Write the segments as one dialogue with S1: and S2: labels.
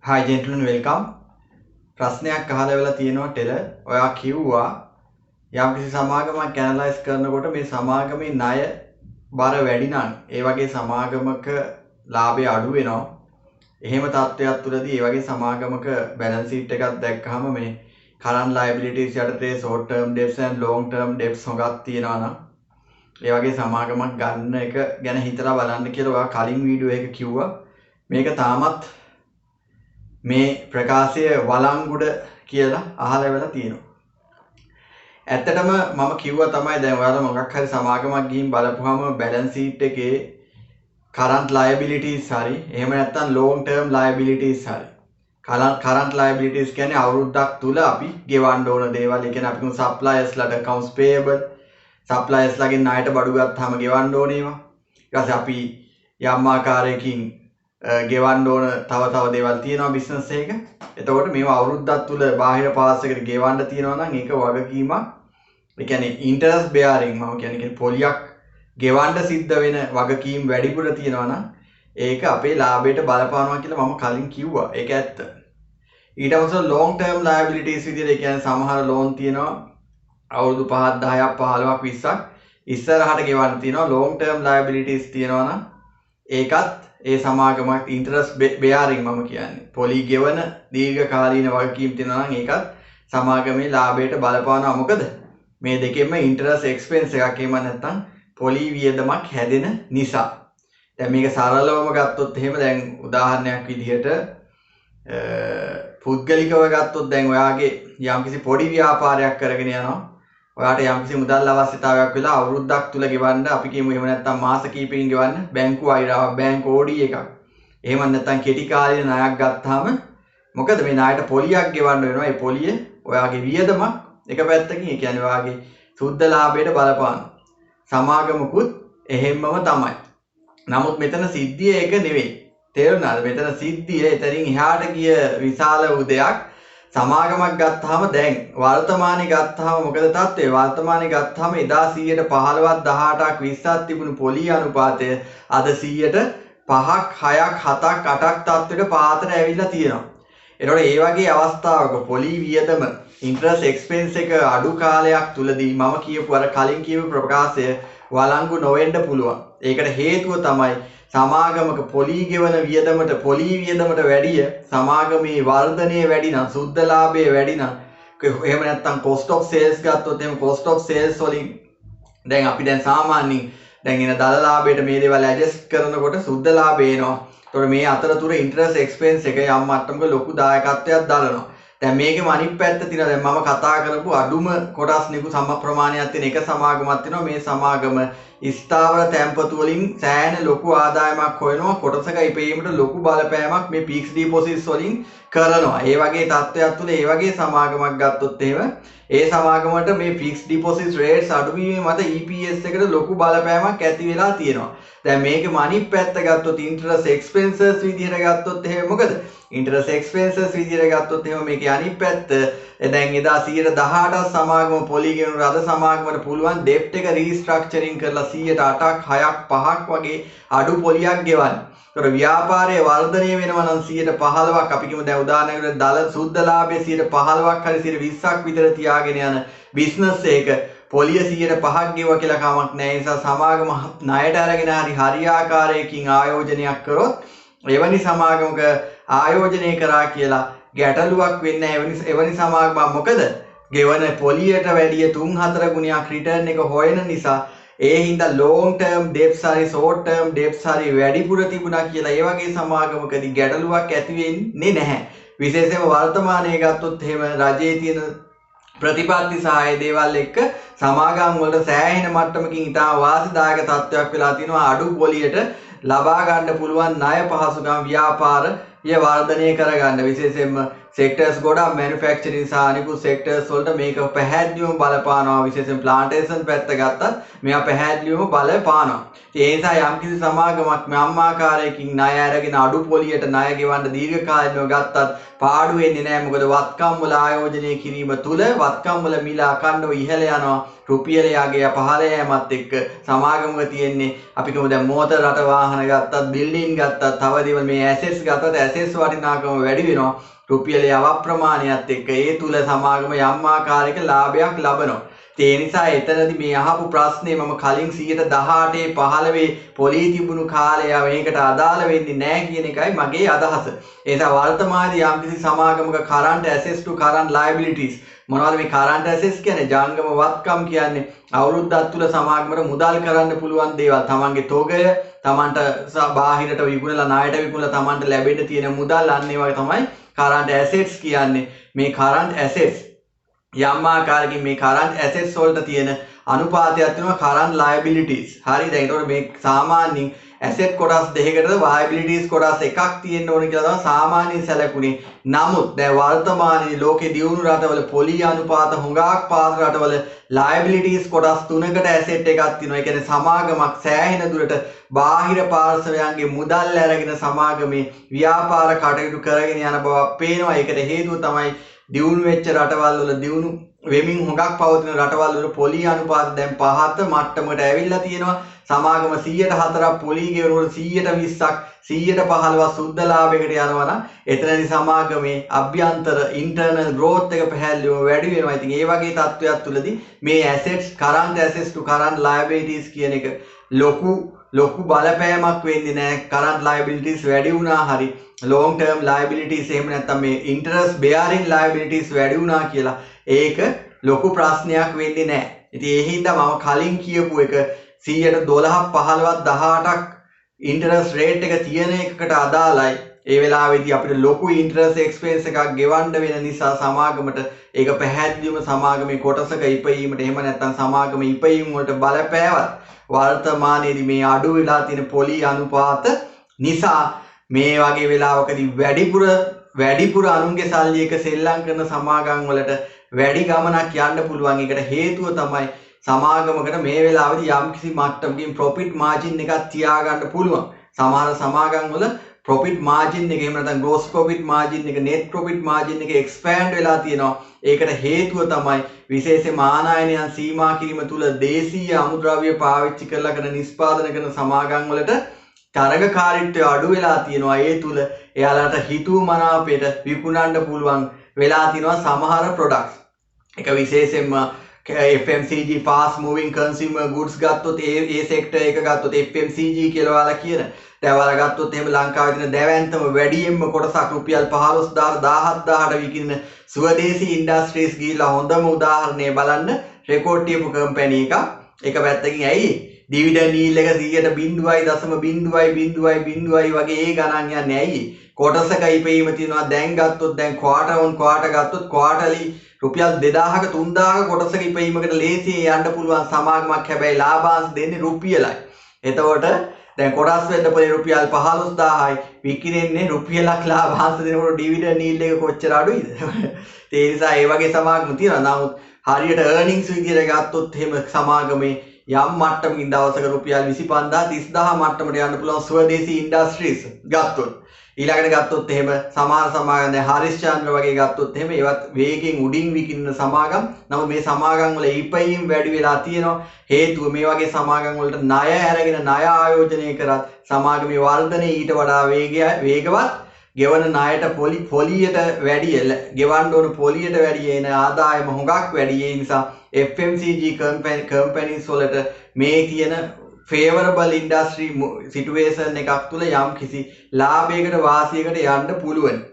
S1: Hi gentlemen, welcome. ප්‍රශ්නයක් අහලා වෙලා තියෙනවා ටෙල. ඔයා කිව්වා යම්කිසි සමාගමක් ඇනලයිස් කරනකොට මේ සමාගමේ ණය බර වැඩි නම් ඒ වගේ සමාගමක ලාභය අඩු වෙනවා. එහෙම තත්ත්වයක් තුළදී ඒ වගේ සමාගමක බැලන්ස් ෂීට් එකක් දැක්කහම මේ current liabilities යටතේ short term debts and long term debts හොගක් තියෙනවා නම් ඒ වගේ සමාගමක් ගන්න එක ගැන හිතලා බලන්න කියලා ඔයා කලින් වීඩියෝ එක කිව්වා. මේක තාමත් මේ ප්‍රකාශය වළංගුඩ කියලා අහලා වෙලා තියෙනවා. ඇත්තටම මම කිව්වා තමයි දැන් ඔයාලා මොකක් හරි සමාගමක් ගිහින් බලපුවාම බැලන්ස් ෂීට් එකේ current liabilities හරි එහෙම නැත්නම් long term liabilities හරි current liabilities කියන්නේ අවුරුද්දක් තුල අපි ගෙවන්න ඕන දේවල්. ඒ කියන්නේ අපි කියමු suppliers ලට accounts payable, suppliers ලගෙන් ණයට බඩු ගත්තාම ගෙවන්න ඕන ඒවා. ඊට පස්සේ අපි යම් ආකාරයකින් ගෙවන්න ඕන තව දේවල් තියෙනවා බිස්නස් එකක. එතකොට මේවා අවුරුද්දක් තුල බාහිර පාස් එකට ගෙවන්න තියෙනවා නම් ඒක වගකීමක්. ඒ කියන්නේ ඉන්ටරස්ට් බෙයාරින් මම කියන්නේ පොලියක් ගෙවන්න සිද්ධ වෙන වගකීම් වැඩිපුර තියෙනවා නම් ඒක අපේ ලාභයට බලපානවා කියලා මම කලින් කිව්වා. ඒක ඇත්ත. ඊට පස්සේ long term liabilities විදිහට ඒ කියන්නේ සමහර loan තියෙනවා අවුරුදු 5ක් 10ක් 15ක් 20ක් ඉස්සරහට ගෙවන්න තියෙනවා. long term liabilities තියෙනවා නම් ඒකත් ඒ සමාගමක් ඉන්ටරස්ට් බෙයාරින් මම කියන්නේ පොලි ගෙවන දීර්ඝකාලීන වගකීම් තියෙනවා නම් ඒකත් සමාගමේ ලාභයට බලපානවා. මොකද මේ දෙකෙන්ම ඉන්ටරස්ට් එක්ස්පෙන්ස් එකක් එහෙම නැත්නම් පොලි වියදමක් හැදෙන නිසා. දැන් මේක සරලවම ගත්තොත් එහෙම දැන් උදාහරණයක් විදිහට පුද්ගලිකව ගත්තොත් දැන් ඔයාගේ යම්කිසි පොඩි ව්‍යාපාරයක් කරගෙන යනවා. ඔයාට යම්කිසි මුදල් අවශ්‍යතාවයක් වෙලා අවුරුද්දක් තුල ගෙවන්න අපි කියමු එහෙම නැත්නම් මාස කිහිපකින් ගෙවන්න බැංකු අයිරාවක් බැංකු ඕඩී එකක්. එහෙම නැත්නම් කෙටි කාලීන ණයක් ගත්තාම මොකද මේ ණයට පොලියක් ගෙවන්න වෙනවා. ඒ පොලිය ඔයාගේ වියදමක් එක පැත්තකින් ඒ කියන්නේ ඔයාගේ සුද්ධ ලාභයට බලපාන. සමාගමකුත් එහෙම්මම තමයි. නමුත් මෙතන සිද්ධිය ඒක නෙවෙයි. තේරුණාද? මෙතන සිද්ධිය එතනින් එහාට ගිය විශාල වූ දෙයක්. සමාගමක් ගත්තාම දැන් වර්තමානයේ ගත්තාම මොකද තත්ත්වය? වර්තමානයේ ගත්තාම එදා 100ට 15ක් 18ක් 20ක් තිබුණු පොලි අනුපාතය අද 100ට 5ක් 6ක් 7ක් 8ක් තත්ත්වයට පාතර ඇවිල්ලා තියෙනවා. ඒතකොට ඒ වගේ අවස්ථාවක පොලි වියදම ඉන්ටරස්ට් එක්ස්පෙන්ස් එක අඩු කාලයක් තුලදී මම කියපු අර කලින් කියපු ප්‍රකාශය වළංගු නොවෙන්න පුළුවන්. ඒකට හේතුව තමයි සමාගමක පොලි ගෙවන වියදමට වැඩිය සමාගමේ වර්ධනය වැඩි නම් සුද්ධ ලාභය වැඩි නම් එහෙම නැත්නම් cost of sales ගත්තොත් එහෙම cost of sales වලින් දැන් අපි දැන් සාමාන්‍යයෙන් දැන් එන දල ලාභයට මේ දේවල් ඇඩ්ජස්ට් කරනකොට සුද්ධ ලාභය එනවා. ඒතකොට මේ අතරතුර ඉන්ටරස්ට් එක්ස්පෙන්ස් එක යම් මට්ටමක ලොකු දායකත්වයක් දරනවා. දැන් මේකෙම අනිත් පැත්ත තියෙනවා. දැන් මම කතා කරපු අඩුම කොටස් නිකු සම ප්‍රමාණයක් තියෙන එක සමාගමක් තියෙනවා. මේ සමාගම ස්ථාවර තැන්පතු වලින් සෑහෙන ලොකු ආදායමක් හොයනවා. කොටසක ඉපීමට ලොකු බලපෑමක් මේ ෆික්ස් ඩිපොසිට්ස් වලින් කරනවා. ඒ වගේ තත්ත්වයක් තුළ ඒ වගේ සමාගමක් ගත්තොත් එහෙම ඒ සමාගමට මේ ෆික්ස් ඩිපොසිට් රේට්ස් අඩුවීම මත EPS එකට ලොකු බලපෑමක් ඇති වෙලා තියෙනවා. දැන් මේකේ අනිත් පැත්ත ගත්තොත් ඉන්ටරස්ට් එක්ස්පෙන්සස් විදිහට ගත්තොත් එහෙම මොකද? ඉන්ටරස්ට් එක්ස්පෙන්සස් විදිහට ගත්තොත් එහෙම මේකේ අනිත් පැත්ත දැන් එදා 118ක් සමාගම පොලි ගෙවන අද සමාගමට පුළුවන් ඩෙප්ට් එක රීස්ට්‍රක්චරින් කරලා 108ක් 6ක් 5ක් වගේ අඩු පොලියක් ගෙවන්න. ඒතර ව්‍යාපාරයේ වර්ධනය වෙනවා නම් 115ක් අපි කියමු දැන් උදාහරණයකට දල සුද්ධ ලාභයේ 115ක් හරි 120ක් විතර තියාගෙන යන බිස්නස් එක පොලිය 105ක් ගෙවුවා කියලා කමක් නැහැ. ඒ නිසා සමාගම ණයට අරගෙන හරියාකාරයකින් ආයෝජනයක් කරොත් එවැනි සමාගමක ආයෝජනය කරා කියලා ගැටලුවක් වෙන්නේ නැහැ. එවැනි සමාගම මොකද? ගෙවන පොලියට වැඩිය 3-4 ගුණයක් රිටර්න් එක හොයන නිසා ඒ හින්දා long term debts හරි short term debts හරි වැඩිපුර තිබුණා කියලා ඒ වගේ සමාගමකදී ගැටලුවක් ඇති වෙන්නේ නැහැ. විශේෂයෙන්ම වර්තමානයේ ගත්තොත් එහෙම රජයේ තියෙන ප්‍රතිපත්ති සහාය දේවල් එක්ක සමාගම් වලට සෑහෙන මට්ටමකින් ඉතා වාසිදායක තත්ත්වයක් වෙලා තිනවා. අඩු පොලියට ලබා ගන්න පුළුවන් ණය පහසුකම් ව්‍යාපාරය වර්ධනය කරගන්න. විශේෂයෙන්ම සෙක්ටර්ස් ගොඩක් මැනුෆැක්චරින් සහ අනිකුත් සෙක්ටර්ස් වලට මේක පැහැදිලිවම බලපානවා. විශේෂයෙන් ප්ලාන්ටේෂන් පැත්ත ගත්තත් මේවා පැහැදිලිවම බලපානවා. ඒ නිසා යම්කිසි සමාගමක් යම් ආකාරයකින් ණය අරගෙන අඩු පොලියට ණය ගෙවන්න දීර්ඝ කාලීනව ගත්තත් පාඩු වෙන්නේ නැහැ. මොකද වත්කම් වල ආයෝජනය කිරීම තුල වත්කම් වල මිල අඛණ්ඩව ඉහළ යනවා. රුපියල යගේ පහළ යෑමත් එක්ක සමාගමක තියෙන්නේ අපි කියමු දැන් මෝටර රට වාහන ගත්තත් බිල්ඩින් ගත්තත් තව දේවල් මේ ඇසෙට්ස් ගත්තත් ඇසෙට්ස් වටිනාකම වැඩි වෙනවා. රුපියලේ අවප්‍රමාණයත් එක්ක ඒ තුල සමාගම යම් ආකාරයක ලාභයක් ලබනවා. ඒ නිසා එතනදී මේ අහපු ප්‍රශ්නේ මම කලින් 118 15 පොලී තිබුණු කාලය මේකට අදාළ වෙන්නේ නැහැ කියන එකයි මගේ අදහස. ඒ නිසා වර්තමානයේ යම්කිසි සමාගමක current assets to current liabilities මොනවද මේ current assets කියන්නේ? ජංගම වත්කම් කියන්නේ අවුරුද්දක් තුල සමාගමට මුදල් කරන්න පුළුවන් දේවල්. තමන්ගේ තොගය, තමන්ට බාහිරට විකුණලා ණයට විකුණලා තමන්ට ලැබෙන්න තියෙන මුදල් අන්න ඒ වගේ තමයි current assets කියන්නේ. මේ current assets යම් ආකාරයකින් මේ current assets වලට තියෙන අනුපාතයක් තියෙනවා current liabilities. හරි දැන් ඒතකොට මේ සාමාන්‍යයෙන් asset කොටස් දෙකකටද liabilities කොටස් එකක් තියෙන්න ඕන කියලා තමයි සාමාන්‍යයෙන් සැලකුනේ. නමුත් දැන් වර්තමානයේ ලෝකේ දියුණු රටවල පොලී අනුපාත හුඟක් පාත රටවල liabilities කොටස් තුනකට asset එකක් තියෙනවා. ඒ කියන්නේ සමාගමක් සෑහෙන දුරට බාහිර පාර්ශවයන්ගේ මුදල් අරගෙන සමාගමේ ව්‍යාපාර කටයුතු කරගෙන යන බව පේනවා. ඒකට හේතුව තමයි දියුණු වෙච්ච රටවල් වල දියුණු වෙමින් හුඟක් පවතින රටවල් වල පොලී අනුපාත දැන් පහත මට්ටමකට ඇවිල්ලා තියෙනවා. සමාගම 104ක් පොලී ගෙවනකොට 120ක් 115ක් සුද්ධ ලාභයකට යනවා නම් එතනදී සමාගමේ අභ්‍යන්තර ඉන්ටර්නල් growth එක පැහැදිලිවම වැඩි වෙනවා. ඉතින් ඒ වගේ තත්ත්වයක් තුලදී මේ assets current assets to current liabilities කියන එක ලොකු බලපෑමක් වෙන්නේ නැහැ. current liabilities වැඩි වුණා හරි long term liabilities එහෙම නැත්නම් මේ interest bearing liabilities වැඩි වුණා කියලා ඒක ලොකු ප්‍රශ්නයක් වෙන්නේ නැහැ. ඉතින් ඒ හින්දා මම කලින් කියපු එක 112ක් 15ක් 18ක් interest rate එක තියෙන එකකට අදාළයි. ඒ වෙලාවේදී අපිට ලොකු interest expense එකක් ගෙවන්න වෙන නිසා සමාගමට ඒක පැහැදිලිවම සමාගමේ කොටසක ඉපයීමට එහෙම නැත්නම් සමාගමේ ඉපයීම වලට බලපෑවත් වර්තමානයේදී මේ අඩු වෙලා තියෙන පොලී අනුපාත නිසා මේ වගේ වෙලාවකදී වැඩිපුර අනුන්ගේ සල්ලි එක සෙල්ලම් කරන සමාගම් වලට වැඩි ගමනක් යන්න පුළුවන්. ඒකට හේතුව තමයි සමාගමකට මේ වෙලාවේදී යම්කිසි මට්ටමකින් profit margin එකක් තියාගන්න පුළුවන්. සමහර සමාගම් වල profit margin එක එහෙම නැත්නම් gross profit margin එක net profit margin එක expand වෙලා තියෙනවා. ඒකට හේතුව තමයි විශේෂයෙන්ම ආනයනයන් සීමා කිරීම තුල දේශීය අමුද්‍රව්‍ය පාවිච්චි කරලා කරන නිෂ්පාදන කරන සමාගම් වලට තරගකාරීත්වය අඩු වෙලා තියෙනවා. ඒ තුල එයාලට හිතුව මනාපයට විකුණන්න පුළුවන් වෙලා තියෙනවා සමහර products. ඒක විශේෂයෙන්ම FMCG fast moving consumer goods ගත්තොත් ඒ sector එක ගත්තොත් FMCG කියලා ඔයාලා කියන දැන් ඔයාලා ගත්තොත් එහෙම ලංකාවේ තියෙන දැවැන්තම වැඩියෙන්ම කොටසක් රුපියල් 15000 17000ට විකින ස්වදේශී ඉන්ඩස්ට්‍රීස් ගිහිල්ලා හොඳම උදාහරණය බලන්න රෙකෝඩ් තියපු කම්පැනි එකක්. එක පැත්තකින් ඇයි ඩිවිඩන්ඩ් yield එක 0.0.0.0 වගේ ඒ ගණන් යන්නේ ඇයි? කොටසක ඉපීම තියෙනවා. දැන් ගත්තොත් දැන් quarter on quarter ගත්තොත් quarterly රුපියල් 2000ක 3000ක කොටසක ඉපීමකට ලේසියෙන් යන්න පුළුවන් සමාගමක්. හැබැයි ලාභාංශ දෙන්නේ රුපියලයි. එතකොට දැන් කොටස් වෙන්න පොලේ රුපියල් 15000යි විකිනෙන්නේ රුපියලක් ලාභාංශ දෙනකොට ඩිවිඩන්ඩ් yield එක කොච්චර අඩුයිද? ඒ නිසා ඒ වගේ සමාගම් තියෙනවා. නමුත් හරියට earnings විදියට ගත්තොත් එහෙම සමාගමේ යම් මට්ටමකින් දවසක රුපියල් 25000 30000 මට්ටමට යන්න පුළුවන් ස්වදේශී ඉන්ඩස්ට්‍රීස් ගත්තොත්. ඊළඟට ගත්තොත් එහෙම සමහර සමාගම් දැන් හරිස්චන්ද්‍ර වගේ ගත්තොත් එහෙම ඒවත් වේගෙන් උඩින් විකින්න සමාගම්. නමුත් මේ සමාගම් වල ඉපයීම් වැඩි වෙලා තියෙනවා. හේතුව මේ වගේ සමාගම් වලට ණය අරගෙන ණය ආයෝජනය කරත් සමාගමේ වර්ධනය ඊට වඩා වේගවත්. ගෙවන ණයට පොලියට වැඩි ගෙවන්න ඕන පොලියට වැඩි එන ආදායම හුඟක් වැඩි. ඒ නිසා FMCG companies වලට මේ තියෙන favorable industry situation එකක් තුල යම් කිසි ලාභයකට වාසියකට යන්න පුළුවන්.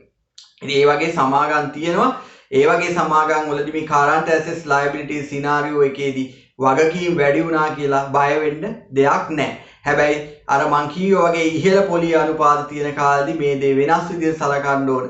S1: ඉතින් ඒ වගේ සමාගම් තියෙනවා. ඒ වගේ සමාගම් වලදී මේ current assets liability scenario එකේදී වගකීම් වැඩි වුණා කියලා බය වෙන්න දෙයක් නැහැ. හැබැයි අර මං කිව්වා වගේ ඉහළ පොලිය අනුපාත තියෙන කාලෙදී මේ දේ වෙනස් විදිහට සලකන්න ඕන.